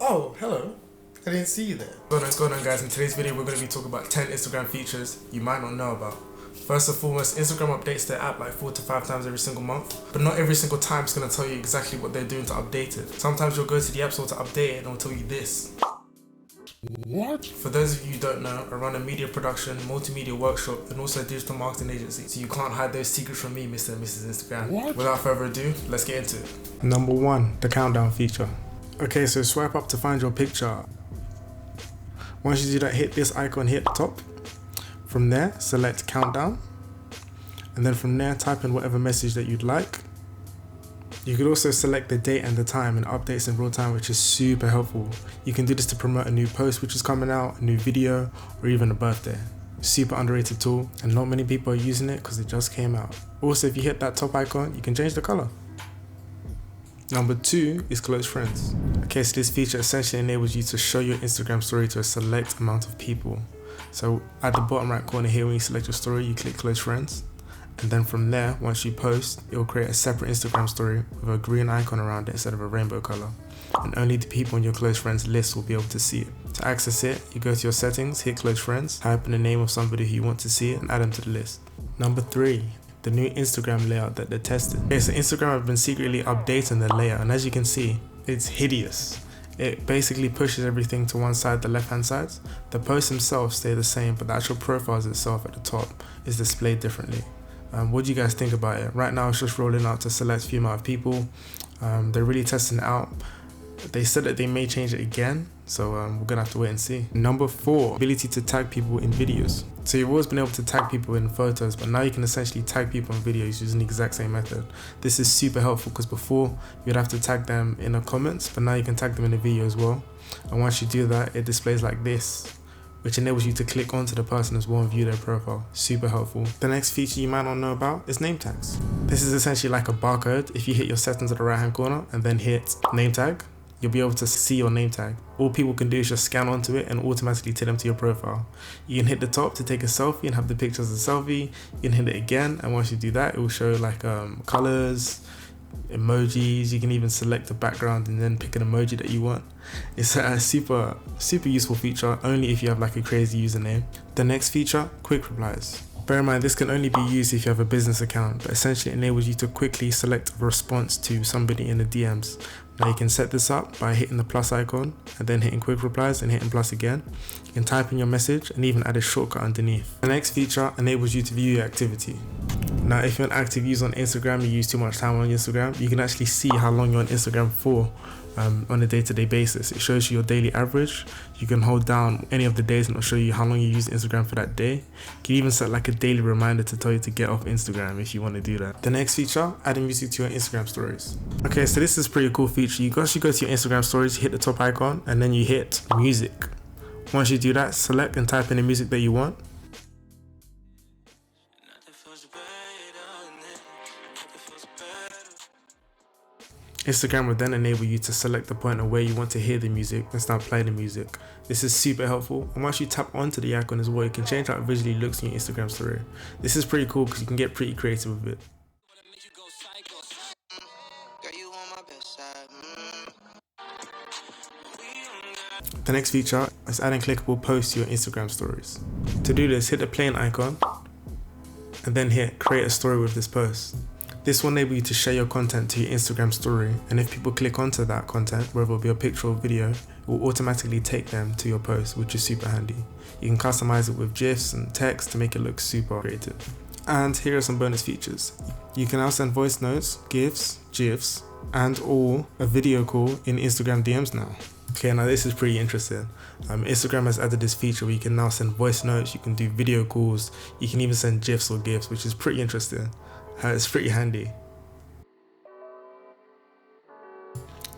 Oh, hello. I didn't see you there. What's going on guys? In today's video we're going to be talking about 10 Instagram features you might not know about. First and foremost, Instagram updates their app like 4 to 5 times every single month, but not every single time it's going to tell you exactly what they're doing to update it. Sometimes you'll go to the app store to update it and it'll tell you this. What? For those of you who don't know, I run a media production, multimedia workshop and also a digital marketing agency, so you can't hide those secrets from me, Mr. and Mrs. Instagram. What? Without further ado, let's get into it. Number 1, the countdown feature. Okay, so swipe up to find your picture. Once you do that, hit this icon here at the top. From there, select countdown. And then from there, type in whatever message that you'd like. You could also select the date and the time and updates in real time, which is super helpful. You can do this to promote a new post which is coming out, a new video, or even a birthday. Super underrated tool, and not many people are using it because it just came out. Also, if you hit that top icon, you can change the color. Number 2 is close friends. Okay, so this feature essentially enables you to show your Instagram story to a select amount of people. So at the bottom right corner here, when you select your story, you click close friends. And then from there, once you post, it will create a separate Instagram story with a green icon around it instead of a rainbow color. And only the people on your close friends list will be able to see it. To access it, you go to your settings, hit close friends, type in the name of somebody who you want to see it and add them to the list. Number 3. The new Instagram layout that they tested. Okay, so Instagram have been secretly updating the layout, and as you can see, it's hideous. It basically pushes everything to one side, the left hand side. The posts themselves stay the same, but the actual profiles itself at the top is displayed differently. What do you guys think about it? Right now it's just rolling out to select few amount of people. They're really testing it out. They said that they may change it again, so we're gonna have to wait and see. Number 4, ability to tag people in videos. So you've always been able to tag people in photos, but now you can essentially tag people in videos using the exact same method. This is super helpful because before you'd have to tag them in the comments, but now you can tag them in the video as well. And once you do that, it displays like this, which enables you to click onto the person as well and view their profile. Super helpful. The next feature you might not know about is name tags. This is essentially like a barcode. If you hit your settings at the right hand corner and then hit name tag, you'll be able to see your name tag. All people can do is just scan onto it and automatically take them to your profile. You can hit the top to take a selfie and have the picture as a selfie. You can hit it again, and once you do that, it will show like colors, emojis. You can even select the background and then pick an emoji that you want. It's a super useful feature, only if you have like a crazy username. The next feature, quick replies. Bear in mind, this can only be used if you have a business account, but essentially enables you to quickly select a response to somebody in the DMs. Now you can set this up by hitting the plus icon and then hitting quick replies and hitting plus again. You can type in your message and even add a shortcut underneath. The next feature enables you to view your activity. Now if you're an active user on Instagram, you use too much time on Instagram, you can actually see how long you're on Instagram for on a day-to-day basis. It shows you your daily average. You can hold down any of the days and it'll show you how long you use Instagram for that day. You can even set like a daily reminder to tell you to get off Instagram if you want to do that. The next feature, adding music to your Instagram stories. Okay, so this is a pretty cool feature. You actually go to your Instagram stories, hit the top icon, and then you hit music. Once you do that, select and type in the music that you want. Instagram will then enable you to select the point of where you want to hear the music and start playing the music. This is super helpful, and once you tap onto the icon as well, you can change how it visually looks in your Instagram story. This is pretty cool because you can get pretty creative with it. The next feature is adding clickable posts to your Instagram stories. To do this, hit the plane icon and then hit create a story with this post. This will enable you to share your content to your Instagram story, and if people click onto that content, whether it be a picture or video, it will automatically take them to your post, which is super handy. You can customize it with GIFs and text to make it look super creative. And here are some bonus features. You can now send voice notes, GIFs, and or a video call in Instagram DMs now. Okay, now this is pretty interesting. Instagram has added this feature where you can now send voice notes, you can do video calls, you can even send GIFs or GIFs, which is pretty interesting. It's pretty handy.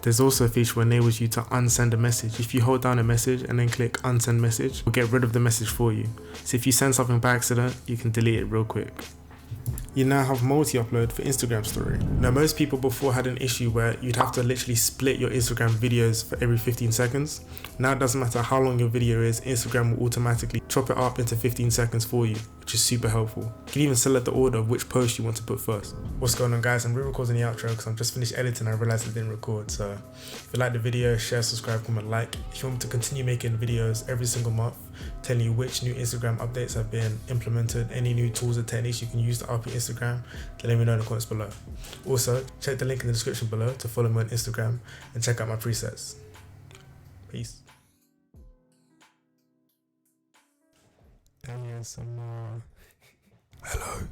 There's also a feature that enables you to unsend a message. If you hold down a message and then click unsend message, it will get rid of the message for you. So if you send something by accident, you can delete it real quick. You now have multi-upload for Instagram story. Now most people before had an issue where you'd have to literally split your Instagram videos for every 15 seconds. Now it doesn't matter how long your video is, Instagram will automatically chop it up into 15 seconds for you, which is super helpful. You can even select the order of which post you want to put first. What's going on, guys? I'm re-recording the outro because I'm just finished editing and I realized I didn't record. So if you like the video, share, subscribe, comment, like. If you want me to continue making videos every single month telling you which new Instagram updates have been implemented, any new tools or techniques you can use to up your Instagram, then let me know in the comments below. Also, check the link in the description below to follow me on Instagram and check out my presets. Peace. Some more. Hello.